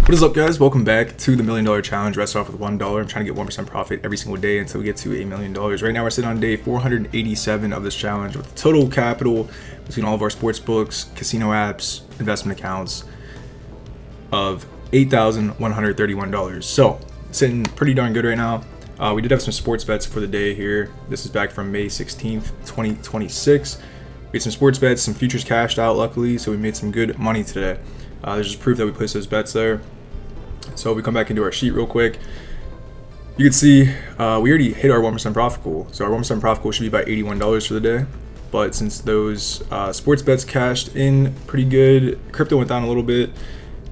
What is up, guys? Welcome back to the $1 Million Challenge. Rest off with $1. I'm trying to get 1% profit every single day until we get to $1 million. Right now we're sitting on day 487 of this challenge with total capital between all of our sports books, casino apps, investment accounts of $8,131. So sitting pretty darn good right now. We did have some sports bets for the day here. This is back from May 16th, 2026. We had some sports bets, some futures cashed out luckily, so we made some good money today. There's just proof that we placed those bets there. So if we come back into our sheet real quick, you can see we already hit our 1% profit goal. So our 1% profit goal should be about $81 for the day. But since those sports bets cashed in pretty good, crypto went down a little bit,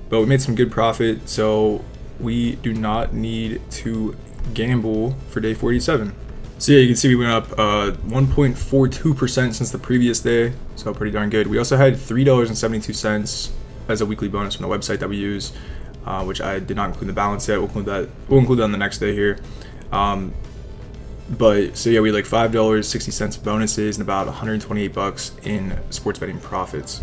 but we made some good profit. So we do not need to gamble for day 487. So yeah, you can see we went up 1.42% since the previous day. So pretty darn good. We also had $3.72 as a weekly bonus from the website that we use, which I did not include the balance yet. We'll include that on the next day here. But so yeah, we had like $5.60 bonuses and about $128 in sports betting profits.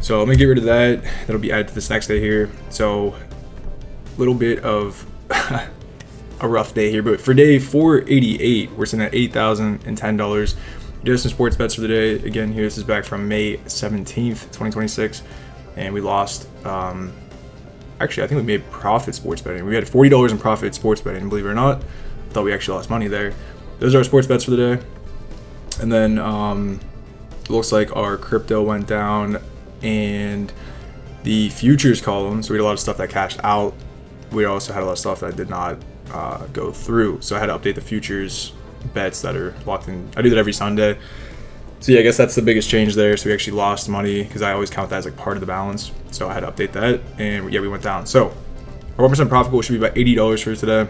So I'm gonna get rid of that. That'll be added to this next day here. So a little bit of a rough day here, but for day 488, we're sitting at $8,010. We did some sports bets for the day. Again, here this is back from May 17th, 2026, and we lost. Actually, I think we made profit sports betting. We had $40 in profit sports betting, believe it or not. I thought we actually lost money there. Those are our sports bets for the day. And then it looks like our crypto went down and the futures column. So we had a lot of stuff that cashed out. We also had a lot of stuff that did not go through. So I had to update the futures bets that are locked in. I do that every Sunday. So yeah, I guess that's the biggest change there. So we actually lost money because I always count that as like part of the balance. So I had to update that, and yeah, we went down. So our 1% profit goal should be about $80 for today,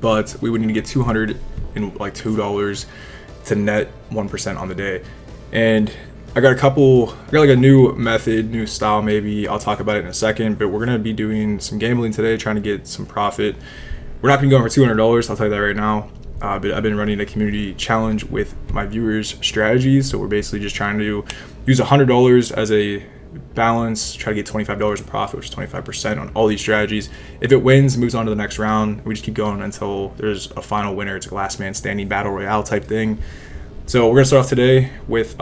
but we would need to get $202 to net 1% on the day. And I got like a new method, new style maybe. I'll talk about it in a second, but we're gonna be doing some gambling today, trying to get some profit. We're not gonna go over $200. I'll tell you that right now. But I've been running a community challenge with my viewers' strategies. So we're basically just trying to use $100 as a balance, try to get $25 in profit, which is 25% on all these strategies. If it wins, it moves on to the next round. We just keep going until there's a final winner. It's a last man standing battle royale type thing. So we're gonna start off today with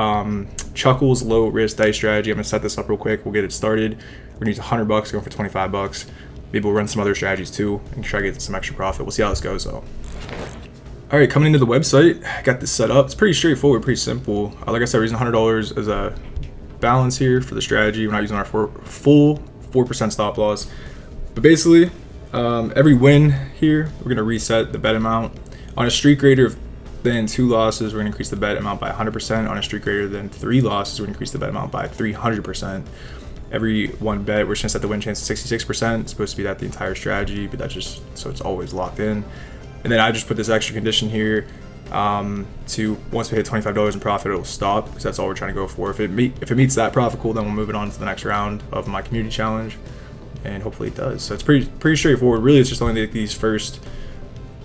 Chuckles low risk dice strategy. I'm gonna set this up real quick. We'll get it started. We're gonna use $100, going for $25. Maybe we'll run some other strategies too and try to get some extra profit. We'll see how this goes though. All right, coming into the website, got this set up. It's pretty straightforward, pretty simple. Like I said, we're using $100 as a balance here for the strategy. We're not using our full 4% stop loss. But basically, every win here, we're gonna reset the bet amount. On a streak greater than 2 losses, we're gonna increase the bet amount by 100%. On a streak greater than 3 losses, we're gonna increase the bet amount by 300%. Every one bet, we're just gonna set the win chance to 66%. It's supposed to be that the entire strategy, but that's just so it's always locked in. And then I just put this extra condition here to once we hit $25 in profit, it'll stop because that's all we're trying to go for. If it meets that profit goal, then we'll move it on to the next round of my community challenge, and hopefully it does. So it's pretty straightforward. Really, it's just only these first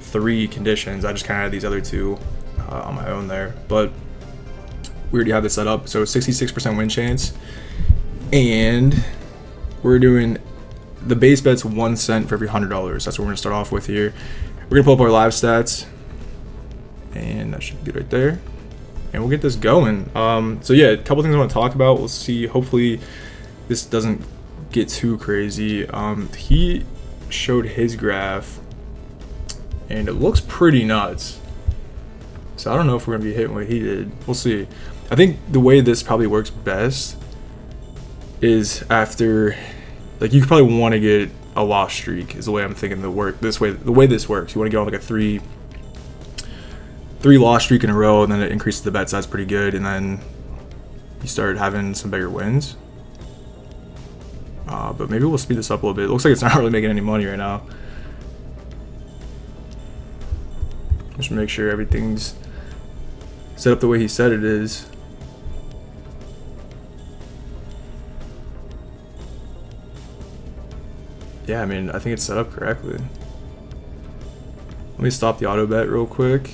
3 conditions. I just kind of had these other 2 on my own there, but we already have this set up. So 66% win chance, and we're doing the base bet's 1 cent for every $100. That's what we're gonna start off with here. We're gonna pull up our live stats, and that should be good right there. And we'll get this going. So yeah, a couple things I want to talk about. We'll see. Hopefully, this doesn't get too crazy. He showed his graph, and it looks pretty nuts. So I don't know if we're gonna be hitting what he did. We'll see. I think the way this probably works best is after, like, you probably want to get a loss streak is the way I'm thinking the way this works. You want to get on like a three loss streak in a row, and then it increases the bet size pretty good, and then you start having some bigger wins. But maybe we'll speed this up a little bit. It looks like it's not really making any money right now. Just make sure everything's set up the way he said it is. Yeah, I mean, I think it's set up correctly. Let me stop the auto bet real quick.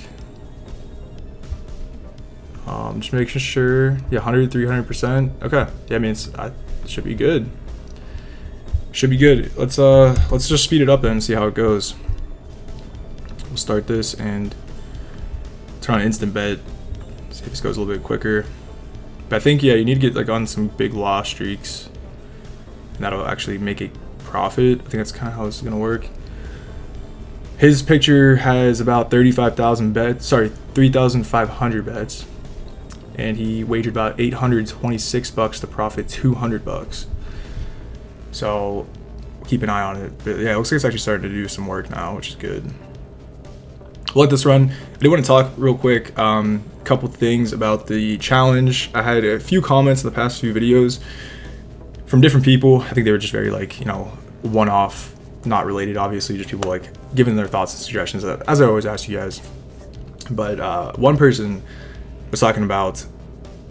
Just making sure. Yeah, 100, 300%. Okay. Yeah, I mean, it should be good. should be good. Let's just speed it up then and see how it goes. We'll start this and turn on instant bet. See if this goes a little bit quicker. But I think, yeah, you need to get like on some big loss streaks, and that'll actually make a profit. I think that's kind of how this is gonna work. His picture has about 35,000 bets, sorry, 3,500 bets, and he wagered about $826 to profit $200. So keep an eye on it. But yeah, it looks like it's actually starting to do some work now, which is good. We'll let this run. I did want to talk real quick, couple things about the challenge. I had a few comments in the past few videos from different people. I think they were just very like, one-off, not related, obviously, just people like giving their thoughts and suggestions, as I always ask you guys. But one person was talking about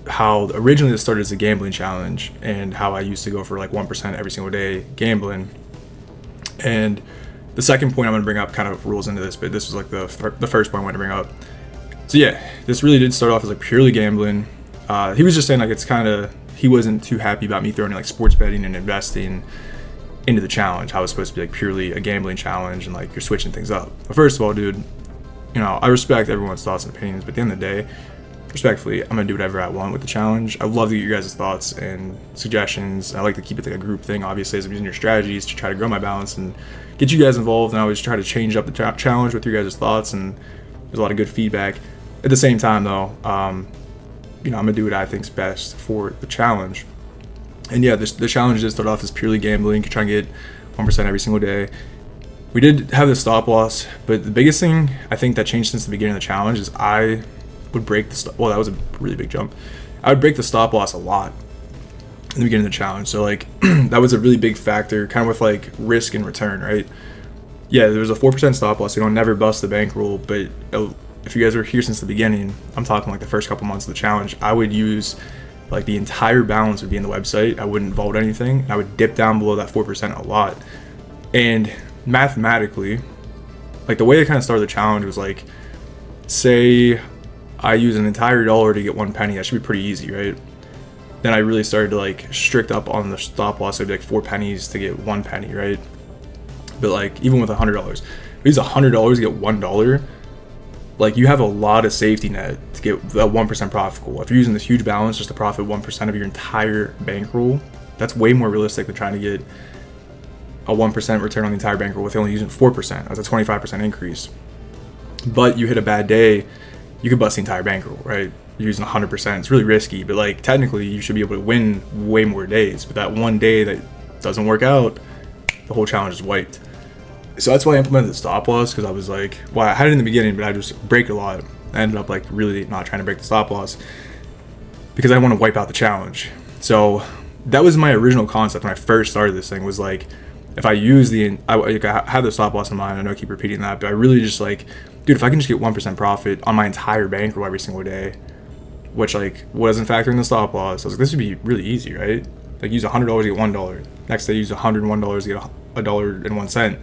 how originally this started as a gambling challenge and how I used to go for like 1% every single day gambling. And the second point I'm going to bring up kind of rolls into this, but this was like the first point I wanted to bring up. So yeah, this really did start off as like purely gambling. He was just saying like it's kind of, he wasn't too happy about me throwing like sports betting and investing into the challenge, how it's supposed to be like purely a gambling challenge and like you're switching things up. But first of all, dude, I respect everyone's thoughts and opinions, but at the end of the day, respectfully, I'm gonna do whatever I want with the challenge. I love to get your guys' thoughts and suggestions. I like to keep it like a group thing, obviously, as I'm using your strategies to try to grow my balance and get you guys involved. And I always try to change up the challenge with your guys' thoughts, and there's a lot of good feedback. At the same time, though, I'm gonna do what I think's best for the challenge. And yeah, the challenge did start off as purely gambling. You try and get 1% every single day. We did have the stop loss, but the biggest thing I think that changed since the beginning of the challenge is I would break the well, that was a really big jump. I would break the stop loss a lot in the beginning of the challenge. So like that was a really big factor, kind of with like risk and return, right? Yeah, there was a 4% stop loss. You don't never bust the bankroll, but if you guys were here since the beginning, I'm talking like the first couple months of the challenge, I would use like the entire balance would be in the website. I wouldn't vault anything. I would dip down below that 4% a lot. And mathematically, like the way I kind of started the challenge was like, say I use an entire dollar to get 1 penny, that should be pretty easy, right? Then I really started to like strict up on the stop loss. It'd be like 4 pennies to get 1 penny, right? But like even with $100, if you use $100 to get $1, like you have a lot of safety net to get that 1% profit goal. If you're using this huge balance just to profit 1% of your entire bankroll, that's way more realistic than trying to get a 1% return on the entire bankroll with only using 4%. That's a 25% increase. But you hit a bad day, you could bust the entire bankroll, right? You're using 100%. It's really risky, but like technically you should be able to win way more days. But that one day that doesn't work out, the whole challenge is wiped. So that's why I implemented the stop loss, because I was like, well, I had it in the beginning, but I just break it a lot. I ended up like really not trying to break the stop loss because I want to wipe out the challenge. So that was my original concept when I first started this thing, was like, if I use I had the stop loss in mind, I know I keep repeating that, but I really just like, dude, if I can just get 1% profit on my entire bankroll every single day, which like wasn't factoring the stop loss, I was like, this would be really easy, right? Like use $100 to get $1. Next day use $101 to get $1.01.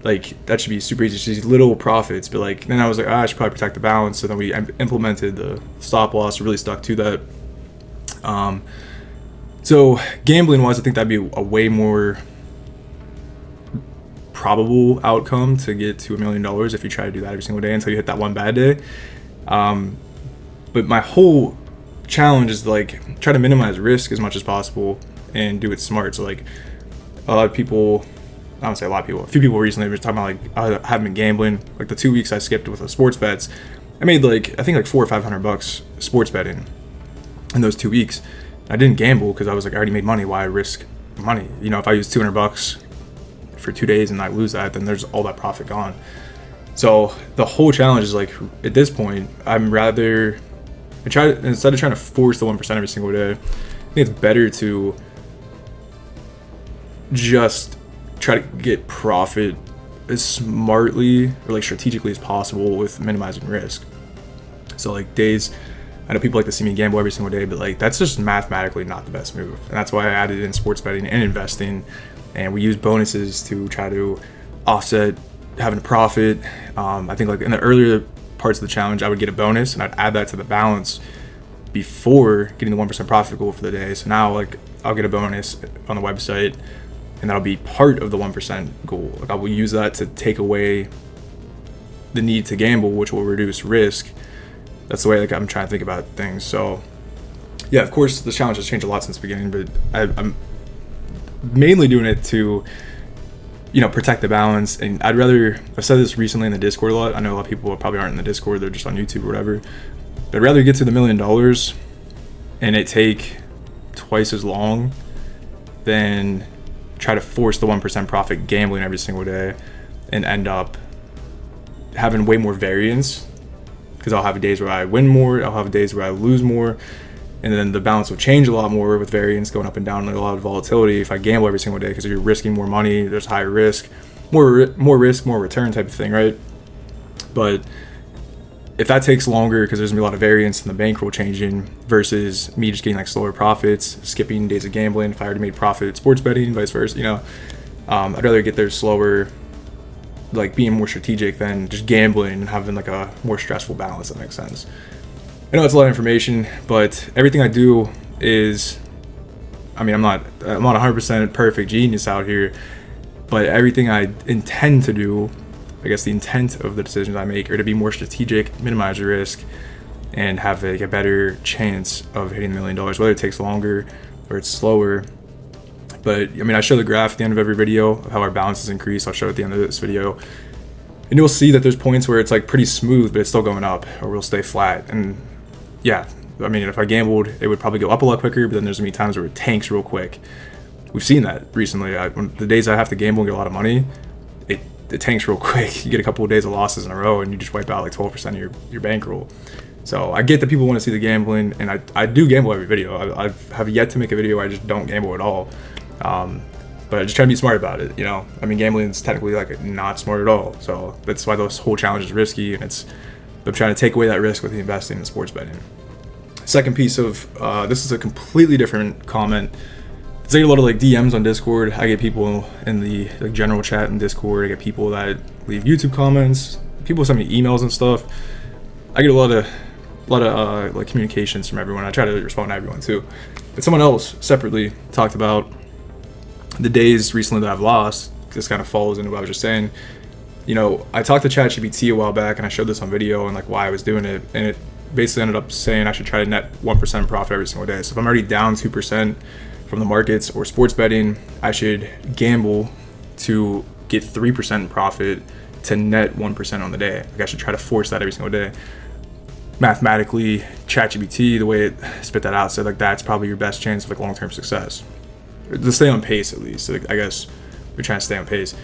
Like that should be super easy. Just these little profits. But like then I was like, I should probably protect the balance. So then we implemented the stop loss, really stuck to that. So gambling wise, I think that'd be a way more probable outcome to get to $1 million if you try to do that every single day until you hit that one bad day. But my whole challenge is like try to minimize risk as much as possible and do it smart. So like a lot of people, I don't say a lot of people, a few people recently were talking about like I haven't been gambling. Like the 2 weeks I skipped with the sports bets, I made like I think like $400 or $500 sports betting in those 2 weeks. I didn't gamble because I was like, I already made money. Why risk money? If I use $200 for 2 days and I lose that, then there's all that profit gone. So the whole challenge is like, at this point, instead of trying to force the 1% every single day, I think it's better to just try to get profit as smartly or like strategically as possible with minimizing risk. So like days, I know people like to see me gamble every single day, but like that's just mathematically not the best move. And that's why I added in sports betting and investing, and we use bonuses to try to offset having a profit. I think like in the earlier parts of the challenge, I would get a bonus and I'd add that to the balance before getting the 1% profit goal for the day. So now like I'll get a bonus on the website and that'll be part of the 1% goal. Like I will use that to take away the need to gamble, which will reduce risk. That's the way like I'm trying to think about things. So yeah, of course the challenge has changed a lot since the beginning, but I'm mainly doing it to, you know, protect the balance. And I've said this recently in the Discord a lot. I know a lot of people probably aren't in the Discord, they're just on YouTube or whatever. But I'd rather get to the $1 million and it take twice as long than try to force the 1% profit gambling every single day and end up having way more variance, because I'll have days where I win more, I'll have days where I lose more, and then the balance will change a lot more with variance going up and down, and a lot of volatility if I gamble every single day, because if you're risking more money, there's higher risk, more risk, more return type of thing, right? But if that takes longer because there's gonna be a lot of variance in the bankroll changing versus me just getting like slower profits, skipping days of gambling if I already made profit sports betting, vice versa, you know, I'd rather get there slower, like being more strategic than just gambling and having like a more stressful balance. That makes sense. I know it's a lot of information, but everything I do is, I mean, I'm not 100% perfect genius out here, but everything I intend to do, I guess the intent of the decisions I make are to be more strategic, minimize the risk, and have a better chance of hitting $1 million, whether it takes longer or it's slower. But I mean, I show the graph at the end of every video of how our balance has increased. I'll show it at the end of this video, and you'll see that there's points where it's like pretty smooth, but it's still going up, or we'll stay flat. And yeah, I mean, if I gambled, it would probably go up a lot quicker, but then there's gonna be times where it tanks real quick. We've seen that recently. The days I have to gamble and get a lot of money, it tanks real quick. You get a couple of days of losses in a row and you just wipe out like 12% of your bankroll. So I get that people want to see the gambling, and I do gamble every video. I have yet to make a video where I just don't gamble at all. But I just try to be smart about it, you know. I mean, gambling is technically like not smart at all. So that's why this whole challenge is risky, and I'm trying to take away that risk with the investing in sports betting. Second piece of this is a completely different comment. I get a lot of like DMs on Discord. I get people in the like general chat in Discord. I get people that leave YouTube comments. People send me emails and stuff. I get a lot of like communications from everyone. I try to respond to everyone too. But someone else separately talked about the days recently that I've lost. This kind of falls into what I was just saying. You know, I talked to ChatGPT a while back, and I showed this on video and like why I was doing it, and it basically ended up saying I should try to net 1% profit every single day. So if I'm already down 2% from the markets or sports betting, I should gamble to get 3% profit to net 1% on the day. Like I should try to force that every single day. Mathematically, ChatGPT, the way it spit that out, said like that's probably your best chance of like long-term success. To stay on pace at least. So, like, I guess we're trying to stay on pace.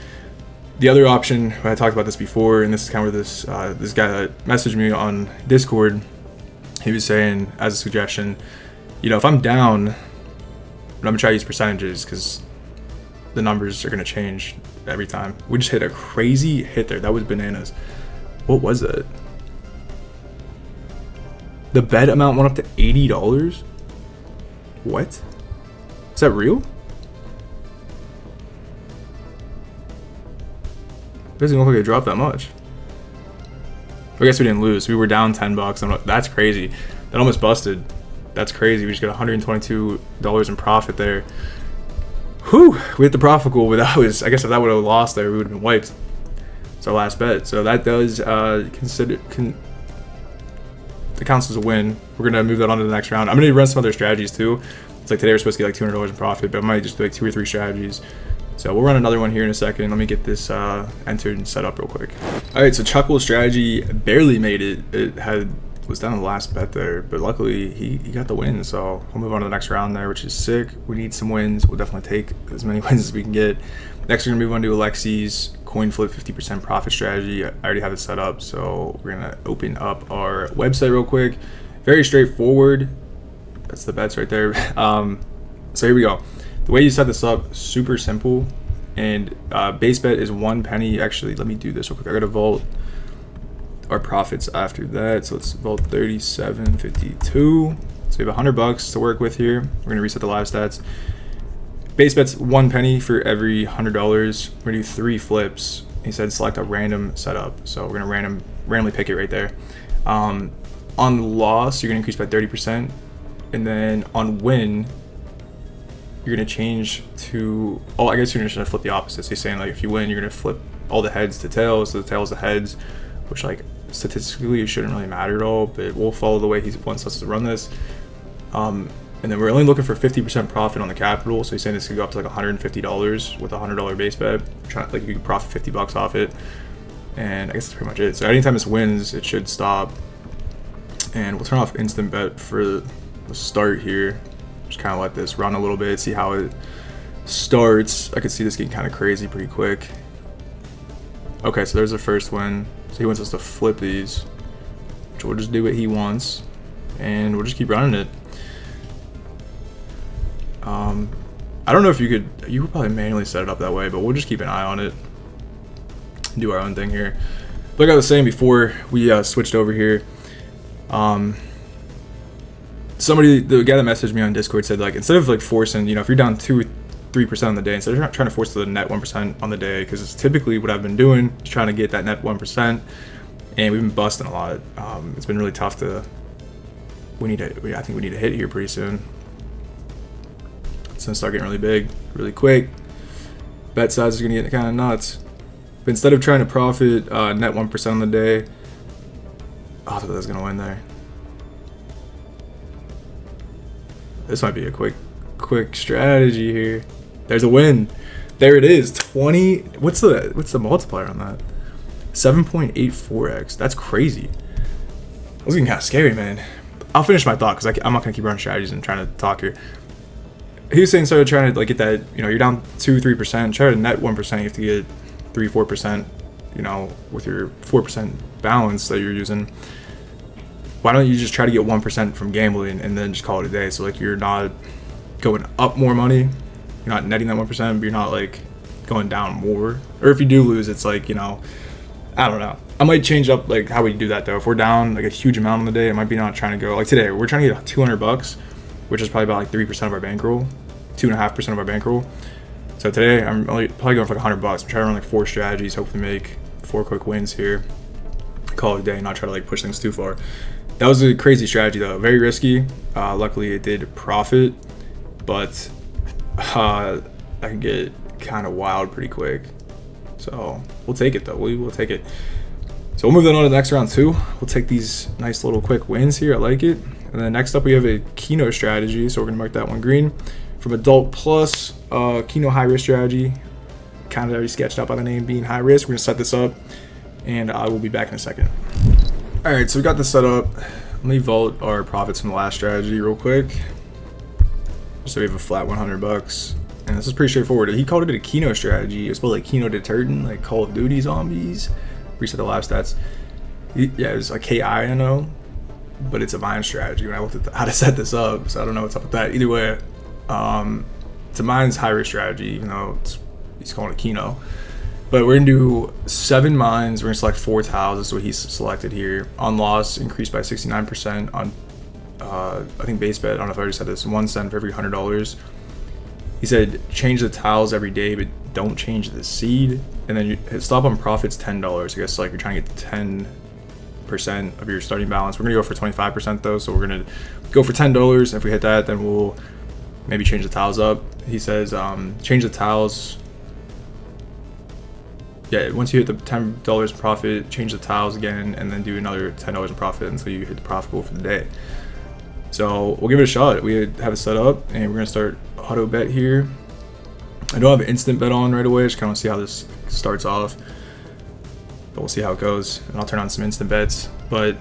The other option, I talked about this before, and this is kind of where this guy that messaged me on Discord, he was saying as a suggestion, you know, if I'm down, I'm gonna try to use percentages because the numbers are gonna change every time. We just hit a crazy hit there. That was bananas. What was that? The bet amount went up to $80. What? Is that real? It doesn't look like it dropped that much. I guess we didn't lose. We were down $10. That's crazy. That almost busted. That's crazy. We just got $122 in profit there. Whew, we hit the profit goal, but that was, I guess if that would have lost there, we would have been wiped. It's our last bet. So that does it counts as a win. We're gonna move that on to the next round. I'm gonna run some other strategies too. It's like today we're supposed to get like $200 in profit, but I might just do like 2 or 3 strategies. So we'll run another one here in a second. Let me get this entered and set up real quick. All right, so Chuckles' strategy barely made it. It was down to the last bet there, but luckily he got the win. So we'll move on to the next round there, which is sick. We need some wins. We'll definitely take as many wins as we can get. Next, we're gonna move on to Alexi's coin flip 50% profit strategy. I already have it set up, so we're gonna open up our website real quick. Very straightforward. That's the bets right there. So here we go. The way you set this up, super simple, and base bet is 1 penny. Actually, let me do this real quick. I gotta vault our profits after that. So let's vault 37.52. So we have $100 to work with here. We're gonna reset the live stats. Base bet's 1 penny for every $100. We're gonna do 3 flips. He said select a random setup. So we're gonna randomly pick it right there. On loss, you're gonna increase by 30%, and then on win, you're gonna change to, oh, I guess you're gonna flip the opposite. So you're saying like if you win, you're gonna flip all the heads to tails, so the tails to heads, which like statistically it shouldn't really matter at all, but we'll follow the way he wants us to run this. And then we're only looking for 50% profit on the capital. So he's saying this could go up to like $150 with a $100 base bet. Like you could profit 50 bucks off it. And I guess that's pretty much it. So anytime this wins, it should stop. And we'll turn off instant bet for the start here. Just kind of let this run a little bit, see how it starts. I could see this getting kind of crazy pretty quick. Okay, so there's the first win. So he wants us to flip these, which we'll just do what he wants. And we'll just keep running it. I don't know if you could probably manually set it up that way, but we'll just keep an eye on it. Do our own thing here. Like I was saying before we switched over here, the guy that messaged me on Discord said like instead of like forcing, you know, if you're down 2-3% on the day, instead of trying to force the net 1% on the day, because it's typically what I've been doing, is trying to get that net 1%, and we've been busting a lot. It's been really tough to. I think we need a hit here pretty soon. It's gonna start getting really big, really quick. Bet size is gonna get kind of nuts. But instead of trying to profit net 1% on the day, oh, I thought that was gonna win there. This might be a quick strategy here. There's a win. There it is. 20. What's the multiplier on that? 7.84x. That's crazy. That was getting kind of scary, man. I'll finish my thought because I'm not gonna keep running strategies and trying to talk here. He was saying, so trying to like get that, you know, you're down 2-3%, try to net 1%, you have to get 3-4%, you know, with your 4% balance that you're using. Why don't you just try to get 1% from gambling and then just call it a day? So like you're not going up more money, you're not netting that 1%, but you're not like going down more. Or if you do lose, it's like, you know, I don't know. I might change up like how we do that though. If we're down like a huge amount on the day, it might be not trying to go like today. We're trying to get $200, which is probably about like 3% of our bankroll, 2.5% of our bankroll. So today I'm probably going for like $100. I'm trying to run like 4 strategies, hopefully make 4 quick wins here. Call it a day, and not try to like push things too far. That was a crazy strategy though, very risky. Luckily it did profit, but I could get kind of wild pretty quick. So we'll take it though. We will take it. So we'll move that on to the next round too. We'll take these nice little quick wins here. I like it. And then next up we have a Keno strategy. So we're gonna mark that one green. From Adult Plus, Keno high risk strategy. Kind of already sketched out by the name being high risk. We're gonna set this up, and I will be back in a second. All right, so we got this set up. Let me vault our profits from the last strategy real quick, just so we have a flat $100. And this is pretty straightforward. He called it a Keno strategy. It's spelled like Keno detergent, like Call of Duty zombies. Reset the live stats. Yeah, it's a KINO, but it's a mine strategy. When I looked at how to set this up, so I don't know what's up with that. Either way, it's a mine's high risk strategy, even though he's calling it Keno. But we're gonna do 7 mines. We're gonna select 4 tiles. This is what he's selected here. On loss, increased by 69%. On I think base bet, I don't know if I already said this, 1 cent for every $100. He said change the tiles every day, but don't change the seed. And then stop on profits $10. I guess like you're trying to get 10% of your starting balance. We're gonna go for 25% though, so we're gonna go for $10. If we hit that, then we'll maybe change the tiles up. He says change the tiles. Yeah, once you hit the $10 profit, change the tiles again, and then do another $10 in profit until you hit the profit goal for the day. So we'll give it a shot. We have it set up, and we're gonna start auto bet here. I don't have an instant bet on right away. Just kind of see how this starts off, but we'll see how it goes, and I'll turn on some instant bets. But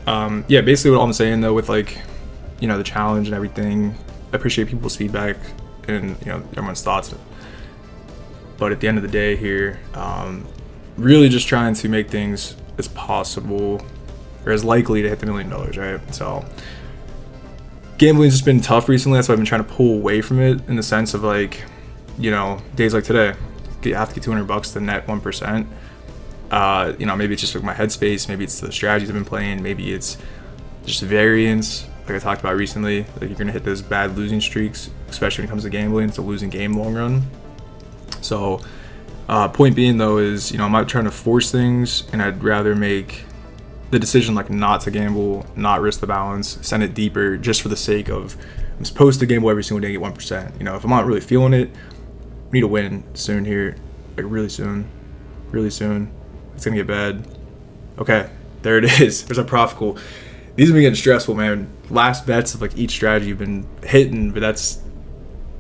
yeah, basically what I'm saying though, with like, you know, the challenge and everything, I appreciate people's feedback and, you know, everyone's thoughts. But at the end of the day here, really just trying to make things as possible or as likely to hit the $1 million, right? So gambling's just been tough recently. That's why I've been trying to pull away from it, in the sense of like, you know, days like today, you have to get $200 to net 1%. You know, maybe it's just like my headspace, maybe it's the strategies I've been playing, maybe it's just variance, like I talked about recently. Like you're gonna hit those bad losing streaks, especially when it comes to gambling. It's a losing game long run. So point being though is, you know, I'm not trying to force things, and I'd rather make the decision like not to gamble, not risk the balance, send it deeper, just for the sake of I'm supposed to gamble every single day and get 1%. You know, if I'm not really feeling it, we need to win soon here, like really soon. It's gonna get bad. Okay, there it is. There's a profit goal. These have been getting stressful, man. Last bets of like each strategy have been hitting, but that's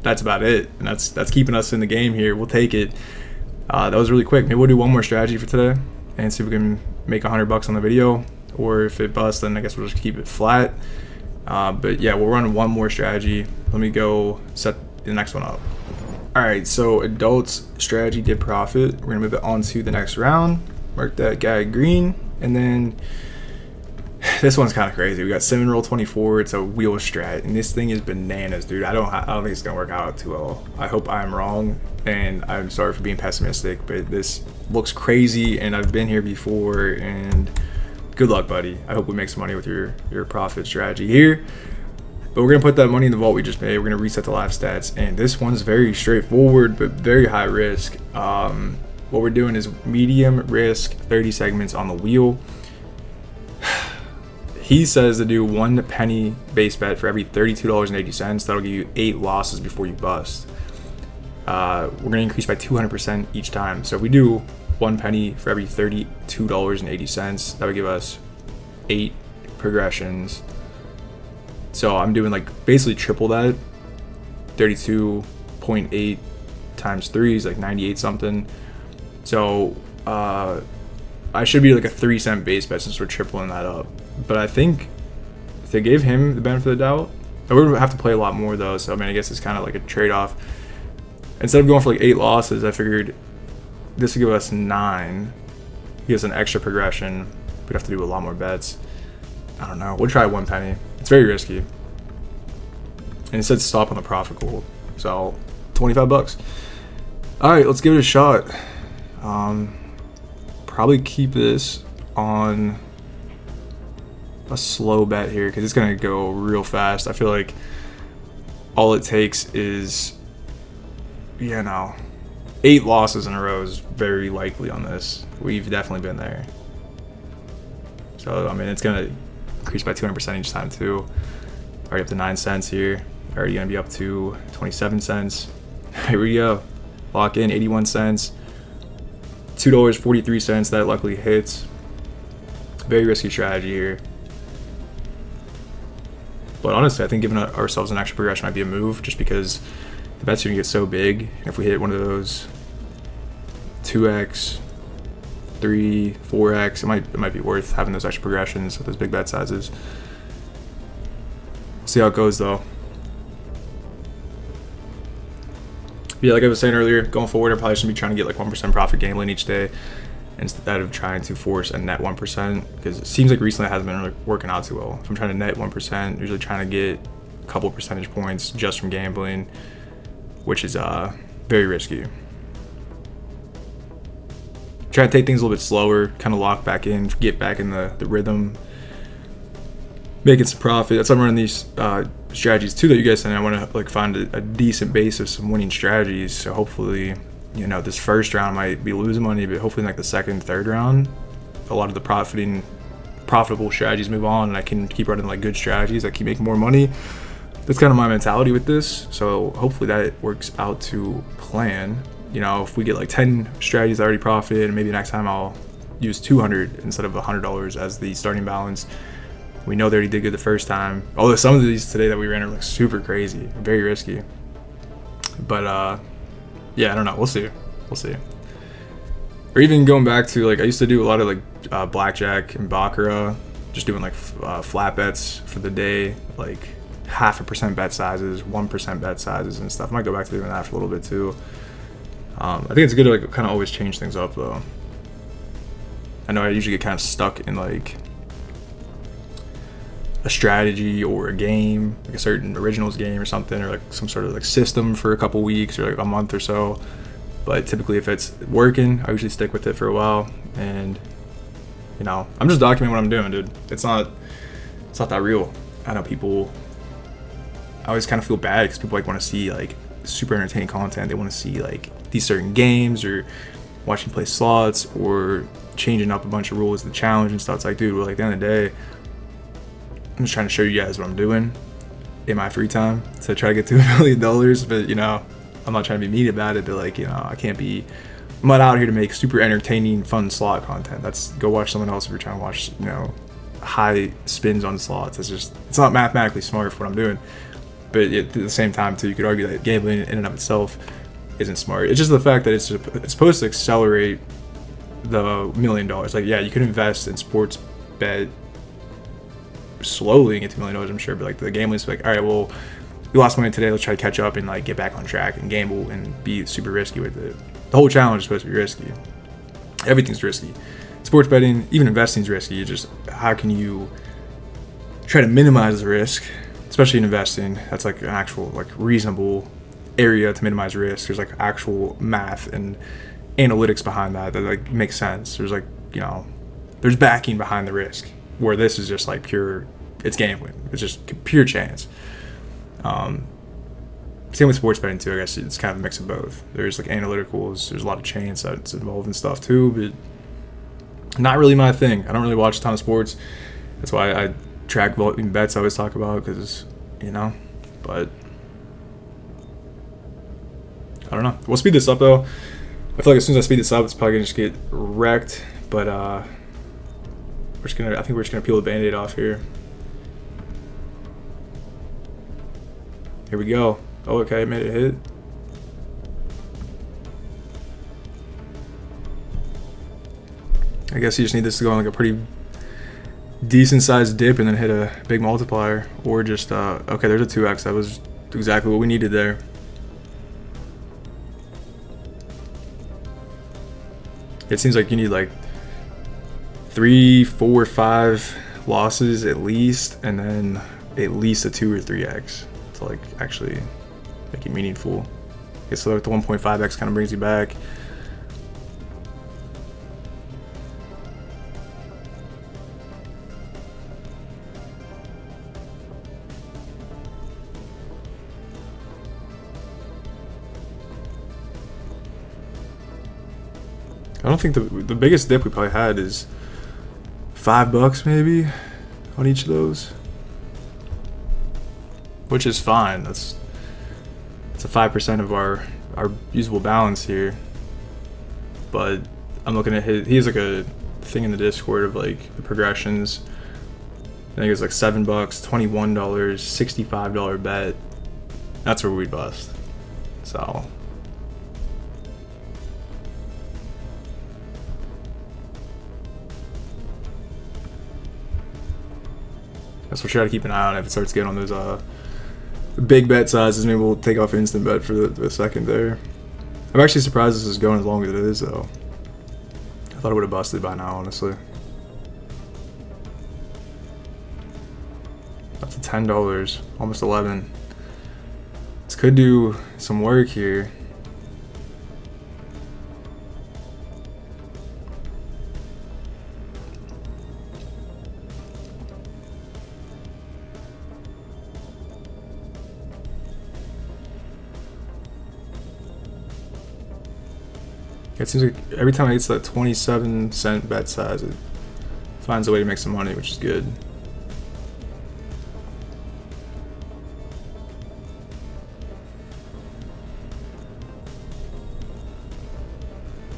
about it, and that's keeping us in the game here. We'll take it. That was really quick. Maybe we'll do one more strategy for today and see if we can make $100 on the video, or if it busts, then I guess we'll just keep it flat. But yeah, we'll run one more strategy. Let me go set the next one up. All right, so adults strategy did profit. We're gonna move it on to the next round. Mark that guy green, and then this one's kind of crazy. We got cinnamon roll 24. It's a wheel strat, and this thing is bananas, dude. I don't think it's gonna work out too well. I hope I'm wrong, and I'm sorry for being pessimistic, but this looks crazy, and I've been here before. And good luck, buddy. I hope we make some money with your profit strategy here. But we're gonna put that money in the vault we just made. We're gonna reset the live stats, and this one's very straightforward but very high risk. What we're doing is medium risk, 30 segments on the wheel. He says to do 1 penny base bet for every $32.80. That'll give you 8 losses before you bust. We're gonna increase by 200% each time. So if we do 1 penny for every $32.80, that would give us 8 progressions. So I'm doing like basically triple that. 32.8 times 3 is like 98 something. So I should be like a 3-cent base bet since we're tripling that up. But I think if they gave him the benefit of the doubt, we're gonna have to play a lot more though. So I mean, I guess it's kind of like a trade-off. Instead of going for like 8 losses, I figured this would give us 9. Give us an extra progression. We'd have to do a lot more bets. I don't know. We'll try 1 penny. It's very risky. And it said stop on the profit goal. So $25. All right, let's give it a shot. Probably keep this on a slow bet here because it's gonna go real fast. I feel like all it takes is, 8 losses in a row is very likely on this. We've definitely been there. So I mean, it's gonna increase by 200% each time too. Already up to 9 cents here. Already gonna be up to 27 cents. Here we go. Lock in 81 cents. $2.43. That luckily hits. Very risky strategy here. But honestly, I think giving ourselves an extra progression might be a move, just because the bets are gonna get so big. And if we hit one of those 2x, 3, 4x, it might be worth having those extra progressions with those big bet sizes. We'll see how it goes though. Yeah, like I was saying earlier, going forward, I probably should be trying to get like 1% profit gambling each day instead of trying to force a net 1%, because it seems like recently it hasn't been really working out too well. If I'm trying to net 1%, usually trying to get a couple percentage points just from gambling, which is very risky. Try to take things a little bit slower, kind of lock back in, get back in the rhythm, making some profit. That's why I'm running these strategies too that you guys sent. I want to like find a decent base of some winning strategies. So hopefully, this first round might be losing money, but hopefully in like the second, third round, a lot of the profitable strategies move on, and I can keep running like good strategies that keep making more money. That's kind of my mentality with this. So hopefully that works out to plan. If we get like 10 strategies that already profited, and maybe next time I'll use 200 instead of $100 as the starting balance. We know they already did good the first time. Although some of these today that we ran are like super crazy, very risky. But yeah, I don't know. We'll see. Or even going back to like, I used to do a lot of like blackjack and baccarat, just doing like flat bets for the day, like 0.5% bet sizes, 1% bet sizes and stuff. I might go back to doing that for a little bit too. I think it's good to like kind of always change things up though. I know I usually get kind of stuck in like a strategy or a game, like a certain originals game or something, or like some sort of like system for a couple weeks or like a month or so. But typically if it's working, I usually stick with it for a while. And I'm just documenting what I'm doing, dude. It's not that real. I know people, I always kind of feel bad because people like want to see like super entertaining content. They want to see like these certain games or watching play slots or changing up a bunch of rules of the challenge and stuff. It's like, dude, well, like at the end of the day, I'm just trying to show you guys what I'm doing. in my free time to try to get to $1 million. But, you know, I'm not trying to be mean about it, but like, you know, I'm not out here to make super entertaining, fun slot content. That's go watch someone else if you're trying to watch, you know, high spins on slots. It's not mathematically smart for what I'm doing. But at the same time, too, you could argue that gambling in and of itself isn't smart. It's just the fact that it's supposed to accelerate the $1 million. Like, yeah, you could invest in sports bet slowly and get to $1 million, I'm sure. But like the gambling's like, all right, well, we lost money today. Let's try to catch up and like get back on track and gamble and be super risky with it. The whole challenge is supposed to be risky. Everything's risky. Sports betting, even investing is risky. It's just how can you try to minimize the risk, especially in investing. That's like an actual like reasonable area to minimize risk. There's like actual math and analytics behind that like makes sense. There's like, you know, there's backing behind the risk, where this is just like pure, it's gambling. It's just pure chance. Same with sports betting too. I guess it's kind of a mix of both. There's like analyticals, there's a lot of chance that's involved in stuff too, but not really my thing. I don't really watch a ton of sports. That's why I track bets I always talk about, because, you know, but I don't know. We'll speed this up though. I feel like as soon as I speed this up, it's probably gonna just get wrecked. But I think we're just gonna peel the band-aid off here. Here we go. Oh, okay, made it hit. I guess you just need this to go on like a pretty decent sized dip and then hit a big multiplier, or just okay, there's a 2x. That was exactly what we needed there. It seems like you need like 3, 4, 5 losses at least, and then at least a 2 or 3x to like actually make it meaningful. Okay, so like the 1.5x kind of brings you back. I don't think the biggest dip we probably had is $5 maybe on each of those, which is fine. It's a 5% of our usable balance here. But I'm looking at he has like a thing in the Discord of like the progressions. I think it's like $7, $21, $65 bet. That's where we bust. So that's what you gotta keep an eye on. If it starts getting on those big bet sizes, maybe we'll take off instant bet for the second there. I'm actually surprised this is going as long as it is though. I thought it would have busted by now, honestly. Up to $10, almost 11. This could do some work here. It seems like every time it gets that 27-cent bet size, it finds a way to make some money, which is good.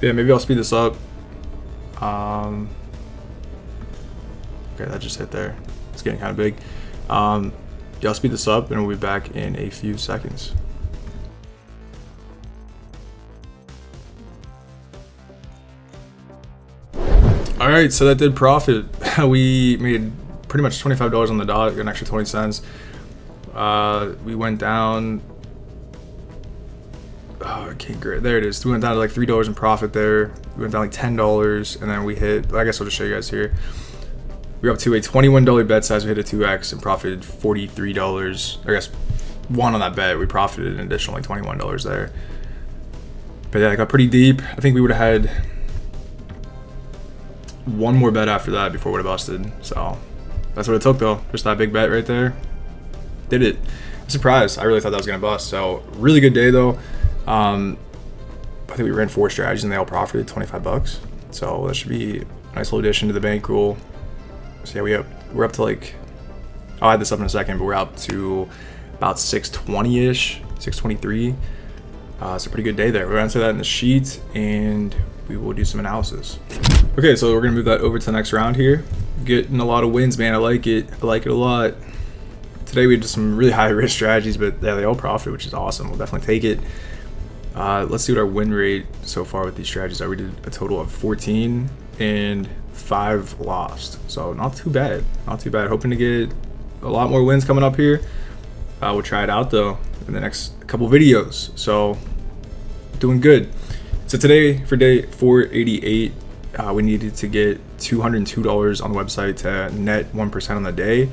Yeah, maybe I'll speed this up. Okay, that just hit there. It's getting kind of big. Yeah, I'll speed this up and we'll be back in a few seconds. All right, so that did profit. We made pretty much $25 on the dot, got an extra 20 cents. We went down. Oh, I can't get it. There it is. We went down to like $3 in profit there. We went down like $10, and then we hit. I guess I'll just show you guys here. We were up to a $21 bet size. We hit a 2x and profited $43. I guess one on that bet. We profited an additional like $21 there. But yeah, it got pretty deep. I think we would have had one more bet after that before it would have busted. So that's what it took though. Just that big bet right there. Did it. I'm surprised. I really thought that was gonna bust. So really good day though. I think we ran 4 strategies and they all profited $25. So that should be a nice little addition to the bankroll. So yeah, we're up to like, I'll add this up in a second, but we're up to about 620-ish, 623. It's a pretty good day there. We're gonna enter that in the sheet and we will do some analysis. Okay, so we're gonna move that over to the next round here. Getting a lot of wins, man. I like it. I like it a lot. Today we did some really high risk strategies, but yeah, they all profit, which is awesome. We'll definitely take it. Let's see what our win rate so far with these strategies are. We did a total of 14 and 5 lost, so not too bad. Not too bad. Hoping to get a lot more wins coming up here. We'll try it out though in the next couple videos. So doing good. So today for day 488, we needed to get $202 on the website to net 1% on the day.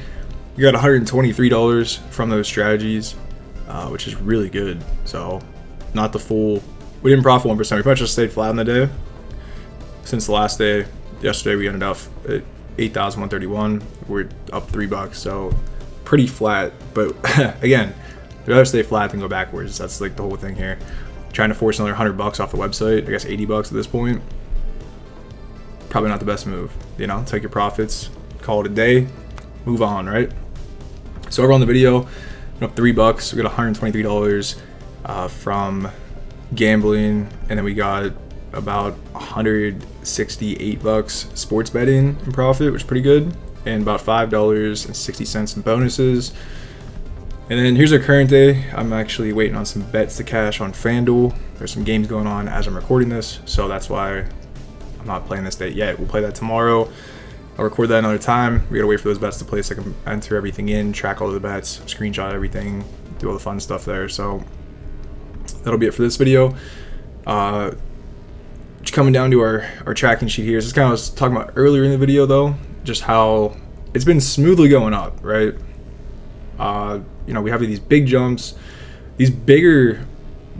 We got $123 from those strategies, which is really good. So not the full, we didn't profit 1%. We pretty much just stayed flat on the day. Since the last day, yesterday we ended up at 8,131. We're up $3, so pretty flat. But again, I'd rather stay flat than go backwards. That's like the whole thing here. Trying to force another $100 off the website, I guess $80 at this point. Probably not the best move. You know, take your profits, call it a day, move on, right? So over on the video, we're up $3. We got $123 from gambling, and then we got about $168 sports betting in profit, which is pretty good, and about $5.60 in bonuses. And then here's our current day. I'm actually waiting on some bets to cash on FanDuel. There's some games going on as I'm recording this, so that's why I'm not playing this day yet. We'll play that tomorrow. I'll record that another time. We gotta wait for those bets to play so I can enter everything in, track all of the bets, screenshot everything, do all the fun stuff there. So that'll be it for this video. Just coming down to our tracking sheet here. This is kind of what I was talking about earlier in the video though, just how it's been smoothly going up, right? You know, we have these big jumps, these bigger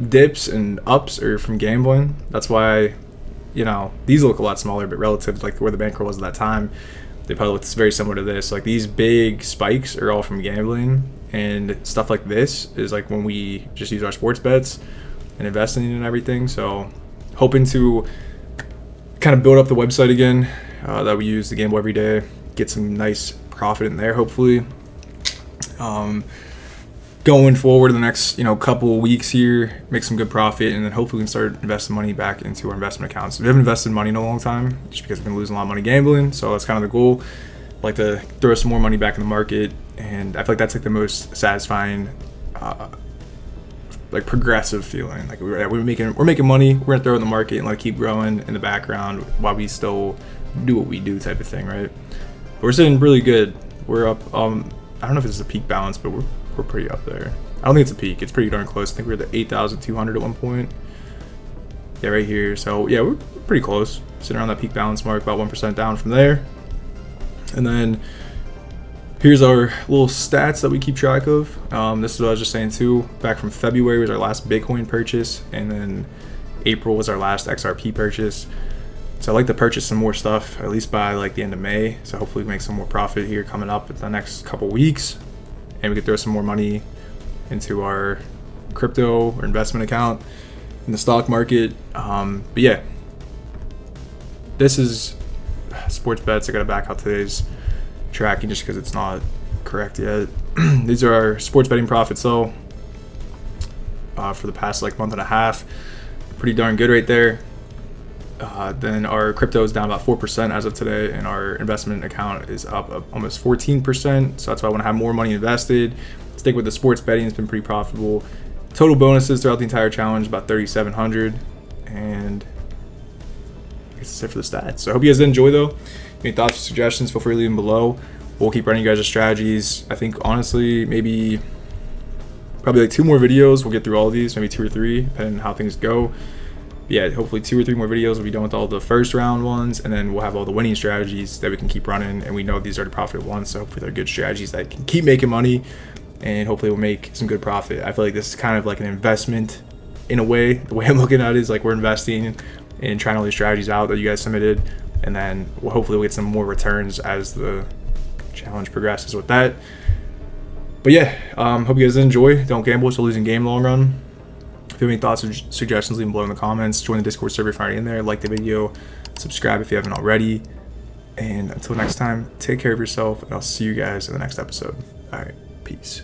dips and ups are from gambling. That's why, you know, these look a lot smaller, but relative to like where the bankroll was at that time, they probably look very similar to this. Like these big spikes are all from gambling, and stuff like this is like when we just use our sports bets and investing and everything. So hoping to kind of build up the website again that we use to gamble every day, get some nice profit in there hopefully. Going forward in the next, you know, couple of weeks here, make some good profit, and then hopefully we can start investing money back into our investment accounts. We haven't invested money in a long time just because we've been losing a lot of money gambling, so that's kind of the goal. I'd like to throw some more money back in the market, and I feel like that's like the most satisfying like progressive feeling. Like we're making money, we're gonna throw it in the market and let it keep growing in the background while we still do what we do type of thing, right? But we're sitting really good. We're up, I don't know if this is a peak balance, but we're pretty up there. I don't think it's a peak. It's pretty darn close. I think we were at 8,200 at one point. Yeah, right here. So yeah, we're pretty close. Sitting around that peak balance mark, about 1% down from there. And then here's our little stats that we keep track of. This is what I was just saying too. Back from February was our last Bitcoin purchase, and then April was our last XRP purchase. So I like to purchase some more stuff, at least by like the end of May. So hopefully we make some more profit here coming up in the next couple weeks, and we could throw some more money into our crypto or investment account in the stock market. But yeah, this is sports bets. I gotta back out today's tracking just because it's not correct yet. These are our sports betting profits though, for the past like month and a half. Pretty darn good right there. Then our crypto is down about 4% as of today, and our investment account is up almost 14%. So that's why I want to have more money invested. Stick with the sports betting; it's been pretty profitable. Total bonuses throughout the entire challenge about 3,700, and I guess that's it for the stats. So I hope you guys did enjoy though. Any thoughts or suggestions? Feel free to leave them below. We'll keep running you guys' strategies. I think honestly, probably like 2 more videos. We'll get through all of these, maybe 2 or 3, depending on how things go. Yeah, hopefully 2 or 3 more videos will be done with all the first round ones, and then we'll have all the winning strategies that we can keep running, and we know these are the profitable ones, so hopefully they're good strategies that can keep making money, and hopefully we'll make some good profit. I feel like this is kind of like an investment in a way. The way I'm looking at it is like we're investing in trying all these strategies out that you guys submitted, and then hopefully we'll get some more returns as the challenge progresses with that. But yeah, hope you guys enjoy. Don't gamble, it's a losing game long run. If you have any thoughts or suggestions, leave them below in the comments. Join the Discord server if you're already in there. Like the video, subscribe if you haven't already. And until next time, take care of yourself, and I'll see you guys in the next episode. All right, peace.